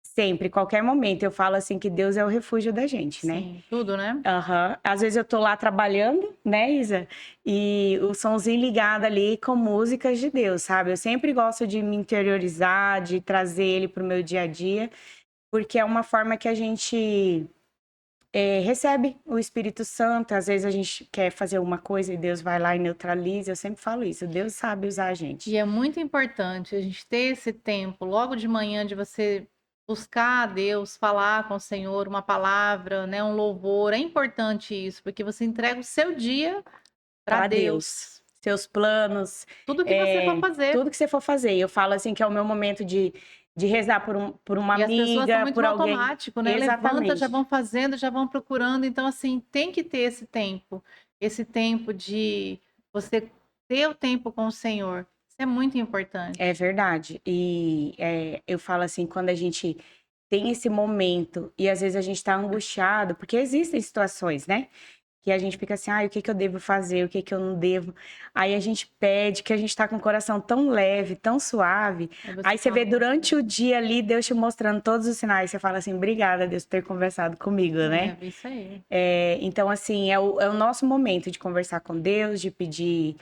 Sempre, qualquer momento. Eu falo assim que Deus é o refúgio da gente, né? Sim, tudo, né? Aham. Às vezes eu tô lá trabalhando, né, Isa? E o somzinho ligado ali com músicas de Deus, sabe? Eu sempre gosto de me interiorizar, de trazer ele pro meu dia a dia, porque é uma forma que a gente recebe o Espírito Santo. Às vezes a gente quer fazer uma coisa e Deus vai lá e neutraliza. Eu sempre falo isso, Deus sabe usar a gente. E é muito importante a gente ter esse tempo logo de manhã de você buscar a Deus, falar com o Senhor, uma palavra, né, um louvor. É importante isso, porque você entrega o seu dia para Para Deus. Deus. Seus planos, Tudo que você for fazer. tudo que você for fazer. Eu falo assim que é o meu momento de rezar por uma E as pessoas estão amiga, muito por no alguém. automático, né? Levanta, já Exatamente. vão fazendo, já vão procurando. Então, assim, tem que ter esse tempo de você ter o tempo com o Senhor. Isso é muito É importante. verdade. E eu falo assim, quando a gente tem esse momento e às vezes a gente está angustiado, porque existem situações, né? Que a gente fica assim, o que que eu devo fazer, o que que eu não devo. Aí a gente pede, que a gente tá com o coração tão leve, tão suave. Aí você Aí você fala vê com o durante o Senhor. dia ali, Deus te mostrando todos os sinais. Você fala assim, obrigada, Deus, por ter conversado comigo, né? É, isso aí. Então, assim, é o nosso momento de conversar com Deus, de pedir,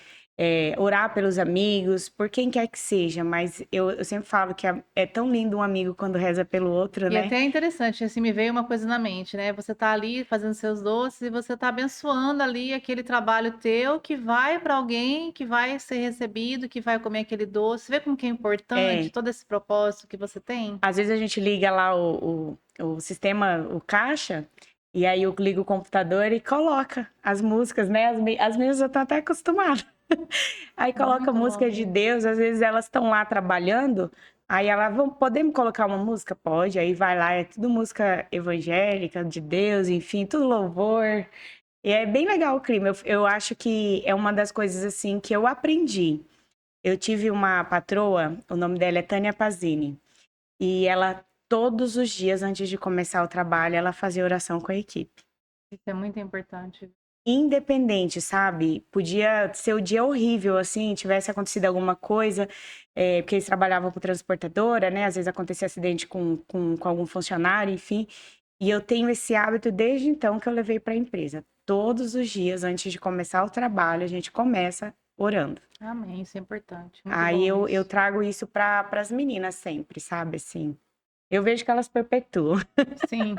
orar pelos amigos, por quem quer que seja. Mas eu sempre falo que é tão lindo um amigo quando reza pelo outro, E né? até é interessante, assim, me veio uma coisa na mente, né? Você tá ali fazendo seus doces e você tá abençoando ali aquele trabalho teu que vai para alguém, que vai ser recebido, que vai comer aquele doce. Vê como que é importante É, todo esse propósito que você tem? às vezes a gente liga lá o sistema, o caixa, e aí eu ligo o computador e coloca as músicas, né? As minhas eu tô até acostumada. Aí coloca Muito bom música de mesmo. Deus, às vezes elas estão lá trabalhando, Aí ela, vamos, podemos colocar uma música? Pode. Aí vai lá, é tudo música evangélica, de Deus, enfim, tudo louvor. E é bem legal o clima. Eu acho que é uma das coisas assim que eu aprendi. Eu tive uma patroa, o nome dela é Tânia Pazini, e ela todos os dias antes de começar o trabalho, ela fazia oração com a equipe. Isso é muito importante. Independente, sabe? Podia ser o dia horrível, assim, tivesse acontecido alguma coisa, porque eles trabalhavam com transportadora, né? Às vezes acontecia acidente com algum funcionário, enfim. E eu tenho esse hábito desde então que eu levei para a empresa. Todos os dias, antes de começar o trabalho, a gente começa orando. Amém, isso é importante. Muito Aí bom eu isso. trago isso para as meninas sempre, sabe? Assim, eu vejo que elas perpetuam. Sim.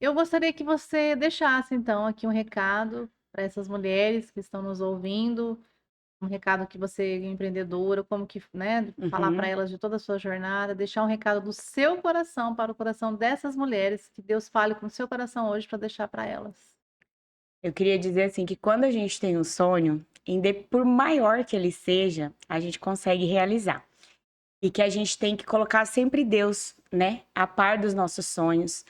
Eu gostaria que você deixasse, então, aqui um recado para essas mulheres que estão nos ouvindo, um recado que você, empreendedora, como que, né, falar para Uhum. elas de toda a sua jornada, deixar um recado do seu coração para o coração dessas mulheres, que Deus fale com o seu coração hoje para deixar para elas. Eu queria dizer assim que quando a gente tem um sonho, por maior que ele seja, a gente consegue realizar. E que a gente tem que colocar sempre Deus, né, a par dos nossos sonhos.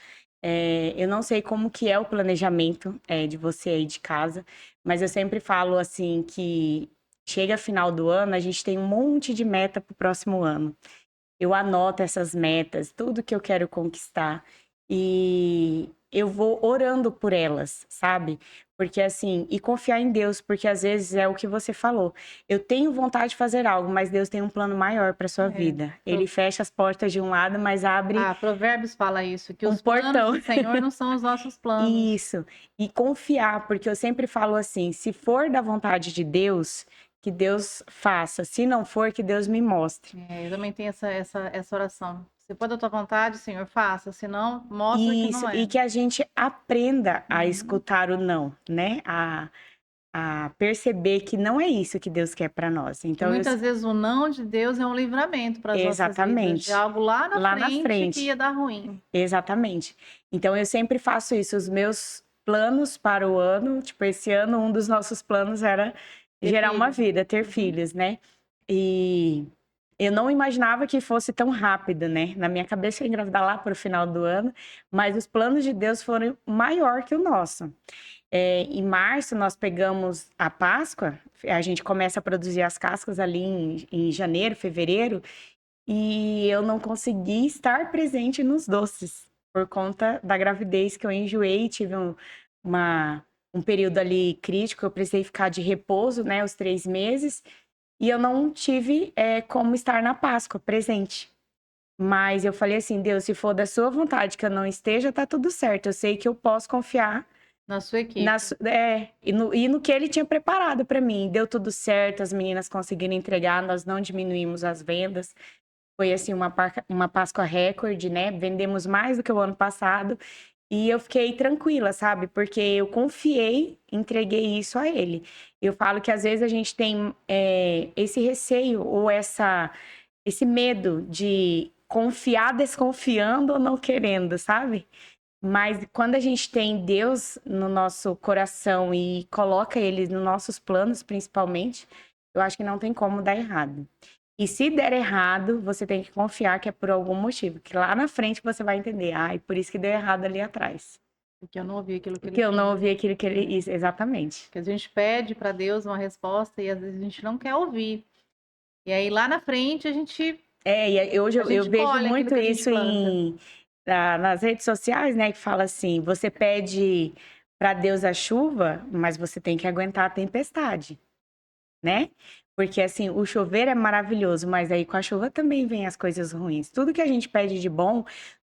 Eu não sei como que é o planejamento de você aí de casa, mas eu sempre falo assim que chega final do ano, a gente tem um monte de meta para o próximo ano. Eu anoto essas metas, tudo que eu quero conquistar e eu vou orando por elas, sabe? Porque assim, e confiar em Deus, porque às vezes é o que você falou. Eu tenho vontade de fazer algo, mas Deus tem um plano maior para sua É, vida. Ele fecha as portas de um lado, mas abre Provérbios fala isso, que um os planos portão. do Senhor não são os nossos planos. Isso. E confiar, porque eu sempre falo assim, se for da vontade de Deus, que Deus faça. Se não for, que Deus me mostre. Eu também tenho essa oração. Se for da tua vontade, Senhor, faça. Se não, mostra que Isso, não e é. que a gente aprenda a Uhum. escutar o não, né? A perceber que não é isso que Deus quer para nós. Que Então, muitas vezes o não de Deus é um livramento para as nossas vidas, de exatamente, algo lá na lá na frente que ia frente, dar ruim. exatamente. Então, eu sempre faço isso. Os meus planos para o ano, tipo, esse ano, um dos nossos planos era Ter gerar uma filhos. vida, ter Uhum. filhos, né? E eu não imaginava que fosse tão rápido, né? Na minha cabeça eu ia engravidar lá para o final do ano, mas os planos de Deus foram maior que o nosso. Em março, nós pegamos a Páscoa, a gente começa a produzir as cascas ali em janeiro, fevereiro, e eu não consegui estar presente nos doces, por conta da gravidez que eu enjoei, tive um período ali crítico, eu precisei ficar de repouso, né, os 3 meses, e eu não tive como estar na Páscoa presente. Mas eu falei assim, Deus, se for da sua vontade que eu não esteja, tá tudo certo. Eu sei que eu posso confiar Na sua equipe. e no que ele tinha preparado para mim. Deu tudo certo, as meninas conseguiram entregar, nós não diminuímos as vendas. Foi assim uma Páscoa recorde, né? Vendemos mais do que o ano passado e eu fiquei tranquila, sabe? Porque eu confiei, entreguei isso a ele. Eu falo que às vezes a gente tem esse receio ou esse medo de confiar desconfiando ou não querendo, sabe? Mas quando a gente tem Deus no nosso coração e coloca Ele nos nossos planos, principalmente, eu acho que não tem como dar errado. E se der errado, você tem que confiar que é por algum motivo, que lá na frente você vai entender. Ai, por isso que deu errado ali atrás. Porque eu não ouvi aquilo que ele Porque eu não queria. ouvi aquilo que ele. Isso, exatamente. Que a gente pede para Deus uma resposta e às vezes a gente não quer ouvir. E aí lá na frente Hoje a eu gente vejo colhe aquilo muito que a gente isso planta. nas redes sociais, né? Que fala assim: você pede para Deus a chuva, mas você tem que aguentar a tempestade. Né? Porque assim, o chover é maravilhoso, mas aí com a chuva também vem as coisas ruins. Tudo que a gente pede de bom,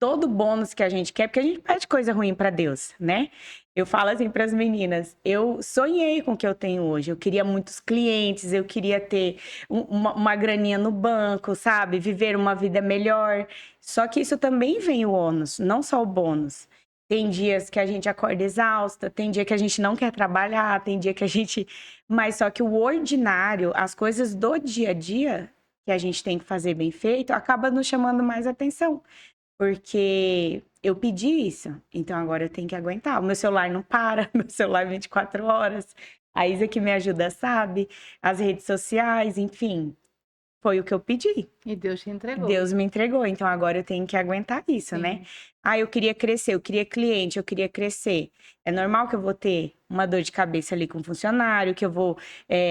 todo bônus que a gente quer, porque a gente pede coisa ruim para Deus, né? Eu falo assim para as meninas, eu sonhei com o que eu tenho hoje. Eu queria muitos clientes, eu queria ter uma graninha no banco, sabe? Viver uma vida melhor. Só que isso também vem o ônus, não só o bônus. Tem dias que a gente acorda exausta, tem dia que a gente não quer trabalhar, tem dia que a gente. Mas só que o ordinário, as coisas do dia a dia que a gente tem que fazer bem feito, acaba nos chamando mais atenção. Porque eu pedi isso, então agora eu tenho que aguentar. O meu celular não para, meu celular 24 horas. A Isa que me ajuda, sabe? As redes sociais, enfim. foi o que eu pedi. E Deus te entregou. Deus me entregou, então agora eu tenho que aguentar isso, né? Sim. Ah, eu queria crescer, eu queria cliente, eu queria crescer. É normal que eu vou ter uma dor de cabeça ali com o funcionário, que eu vou,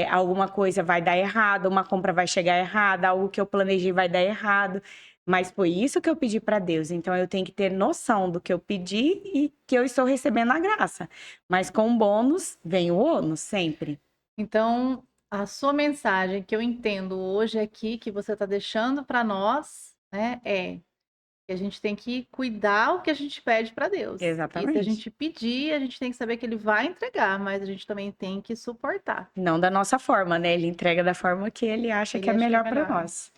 alguma coisa vai dar errado, uma compra vai chegar errada, algo que eu planejei vai dar errado. Mas foi isso que eu pedi para Deus, então eu tenho que ter noção do que eu pedi e que eu estou recebendo a graça. Mas com bônus vem o ônus sempre. Então, a sua mensagem que eu entendo hoje aqui, que você está deixando para nós, né, é que a gente tem que cuidar o que a gente pede para Deus. E se a Exatamente. gente pedir, a gente tem que saber que Ele vai entregar, mas a gente também tem que suportar. Não da nossa forma, né? Ele entrega da forma que ele acha Ele que é acha que é melhor para melhor. nós.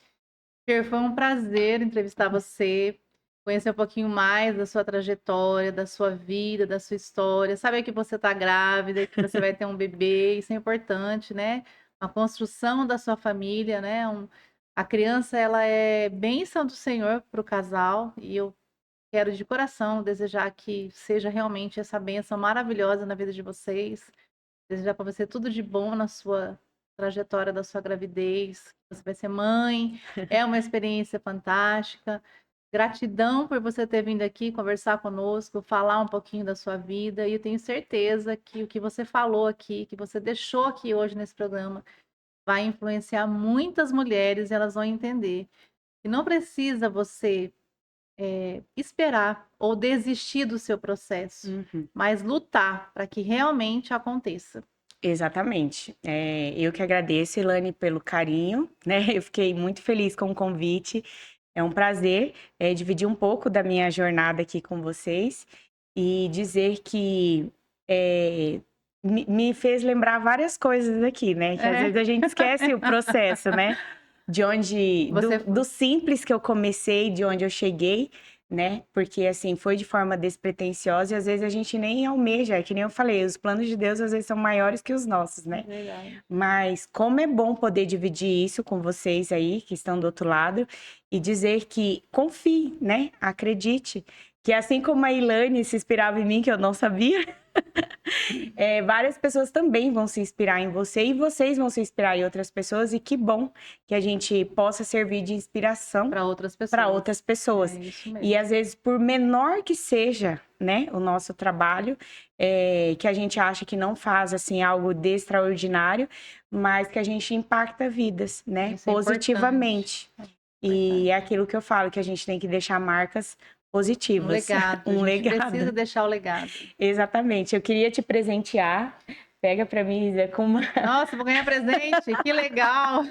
Fer, foi um prazer entrevistar você, conhecer um pouquinho mais da sua trajetória, da sua vida, da sua história. Saber que você está grávida, que você vai ter um bebê, isso é importante, né? A construção da sua família, né? A criança, ela é bênção do Senhor para o casal, e eu quero de coração desejar que seja realmente essa bênção maravilhosa na vida de vocês. Desejar para você tudo de bom na sua trajetória da sua gravidez. Você vai ser mãe, é uma experiência fantástica. Gratidão por você ter vindo aqui conversar conosco, falar um pouquinho da sua vida. E eu tenho certeza que o que você falou aqui, que você deixou aqui hoje nesse programa, vai influenciar muitas mulheres e elas vão entender que não precisa você esperar ou desistir do seu processo, mas lutar para que realmente aconteça. Exatamente. Eu que agradeço, Ilane, pelo carinho, né? Eu fiquei muito feliz com o convite. É um prazer dividir um pouco da minha jornada aqui com vocês e dizer que me fez lembrar várias coisas aqui, né? Que às vezes a gente esquece o processo, né? De onde, do simples que eu comecei, de onde eu cheguei, né? Porque, assim, foi de forma despretensiosa e às vezes a gente nem almeja, é que nem eu falei, os planos de Deus às vezes são maiores que os nossos, né? Verdade. Mas como é bom poder dividir isso com vocês aí, que estão do outro lado, e dizer que confie, né? Acredite. Que assim como a Ilane se inspirava em mim, que eu não sabia, várias pessoas também vão se inspirar em você e vocês vão se inspirar em outras pessoas. E que bom que a gente possa servir de inspiração para outras pessoas. Para outras pessoas. É isso mesmo. E às vezes, por menor que seja, né, o nosso trabalho, que a gente acha que não faz assim algo de extraordinário, mas que a gente impacta vidas, né, Isso é positivamente. E é aquilo que eu falo, que a gente tem que deixar marcas positivas. Um legado. Um a gente legado. precisa deixar o legado. Exatamente. Eu queria te presentear. Pega para mim, Isa, com uma... Nossa, vou ganhar presente, que legal!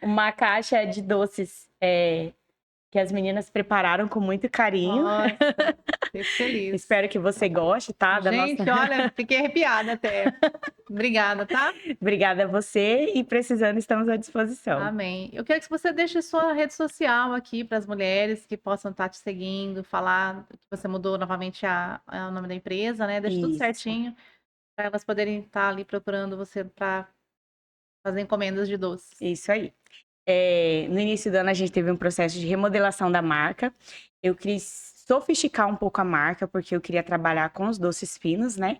Uma caixa de doces que as meninas prepararam com muito carinho. Nossa, fico feliz. Espero que você goste, tá? Gente, olha, fiquei arrepiada até. Obrigada, tá? Obrigada a você e precisando, estamos à disposição. Amém. Eu quero que você deixe sua rede social aqui para as mulheres que possam estar te seguindo, falar que você mudou novamente o nome da empresa, né? Deixa tudo certinho para elas poderem estar ali procurando você para fazer encomendas de doces. Isso aí. No início do ano, a gente teve um processo de remodelação da marca. Eu quis sofisticar um pouco a marca, porque eu queria trabalhar com os doces finos, né?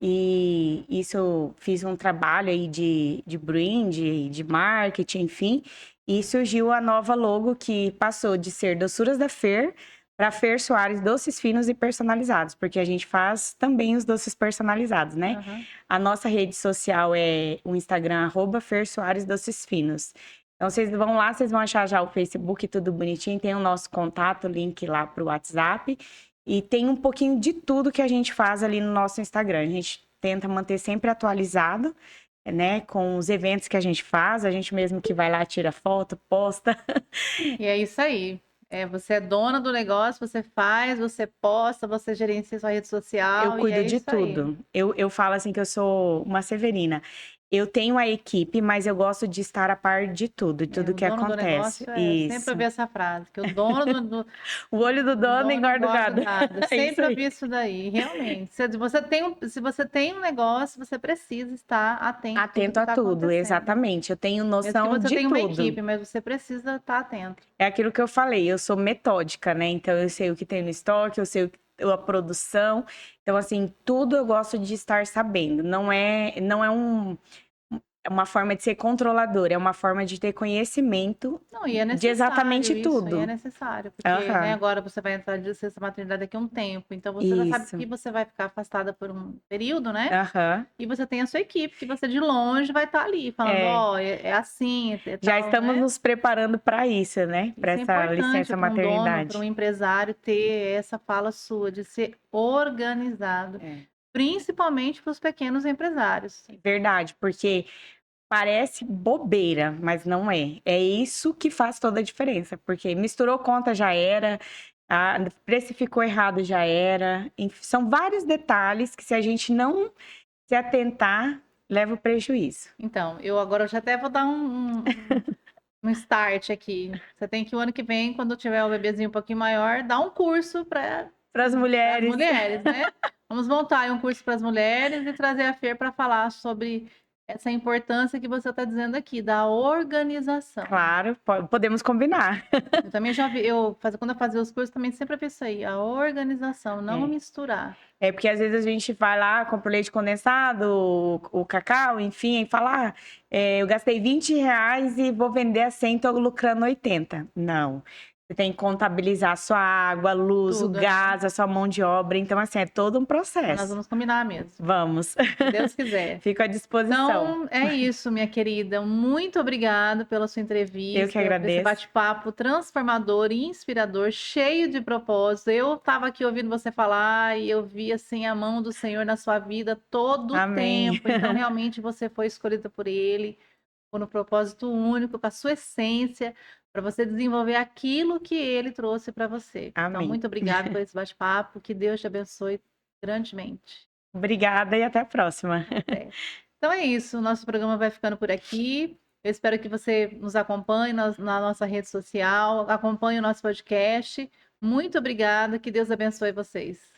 E isso eu fiz um trabalho aí de brand, de marketing, enfim. E surgiu a nova logo que passou de ser Doçuras da Fer para Fer Soares Doces Finos e Personalizados, porque a gente faz também os doces personalizados, né? A nossa rede social é o Instagram, @Fer Soares Doces Finos. Então, vocês vão lá, vocês vão achar já o Facebook tudo bonitinho, tem o nosso contato, link lá para o WhatsApp. E tem um pouquinho de tudo que a gente faz ali no nosso Instagram. A gente tenta manter sempre atualizado, né? Com os eventos que a gente faz, a gente mesmo que vai lá, tira foto, posta. E é isso aí. Você é dona do negócio, você faz, você posta, você gerencia sua rede social. Eu cuido de isso tudo. Eu falo assim que eu sou uma severina. Eu tenho a equipe, mas eu gosto de estar a par de tudo, de tudo que acontece. O dono do negócio, sempre ouvi essa frase, que o dono do... O olho do dono engorda o gado. Sempre ouvi isso daí, realmente. Se você tem um negócio, você precisa estar atento. Atento a tudo, exatamente. Eu tenho noção de tudo. Você tem uma equipe, mas você precisa estar atento. É aquilo que eu falei, eu sou metódica, né? Então eu sei o que tem no estoque, eu sei a produção. Então, assim, tudo eu gosto de estar sabendo. Não é uma forma de ser controladora, é uma forma de ter conhecimento Não, e é de exatamente necessário isso, e é tudo. necessário, porque, né, Aham, agora você vai entrar de licença maternidade daqui a um tempo, então você já sabe isso. que você vai ficar afastada por um período, né? Aham. E você tem a sua equipe, que você de longe vai estar ali falando, É, ó, é assim, é já tal, estamos né? nos preparando para isso, né? Para Isso é essa importante licença para um dono, para um maternidade. empresário ter essa fala sua, de ser organizado, É, principalmente para os pequenos empresários. verdade, porque parece bobeira, mas não é. É isso que faz toda a diferença, porque misturou conta já era, precificou errado já era. São vários detalhes que se a gente não se atentar, leva o prejuízo. Então, eu agora já até vou dar um start aqui. Você tem que o ano que vem, quando tiver o bebezinho um pouquinho maior, dar um curso para Para as as mulheres, mulheres, né? Vamos montar aí um curso para as mulheres e trazer a Fer para falar sobre essa importância que você está dizendo aqui, da organização. claro, podemos combinar. Eu também já vi, quando eu fazia os cursos, também sempre vi isso aí, a organização, não É. misturar. É porque às vezes a gente vai lá, compra o leite condensado, o cacau, enfim, e fala, eu gastei R$ 20 e vou vender a 100, tô lucrando 80. Não. Você tem que contabilizar a sua água, a luz, o Tudo, né? gás, a sua mão de obra. Então, assim, é todo um Nós processo. vamos combinar mesmo, Vamos. se Deus quiser. Fico à disposição. Então, é isso, minha querida. Muito obrigada pela sua Eu que entrevista, por esse agradeço. bate-papo transformador e inspirador, cheio de propósito. Eu estava aqui ouvindo você falar e eu vi assim a mão do Senhor na sua vida todo o Amém. tempo. Então, realmente você foi escolhida por Ele, por um propósito único, com a sua essência, para você desenvolver aquilo que Ele trouxe para você. Então, Amém. muito obrigada por esse bate-papo. Que Deus te abençoe grandemente. Obrigada e até a próxima. Até. Então é isso, o nosso programa vai ficando por aqui. Eu espero que você nos acompanhe na nossa rede social, acompanhe o nosso podcast. Muito obrigada, que Deus abençoe vocês.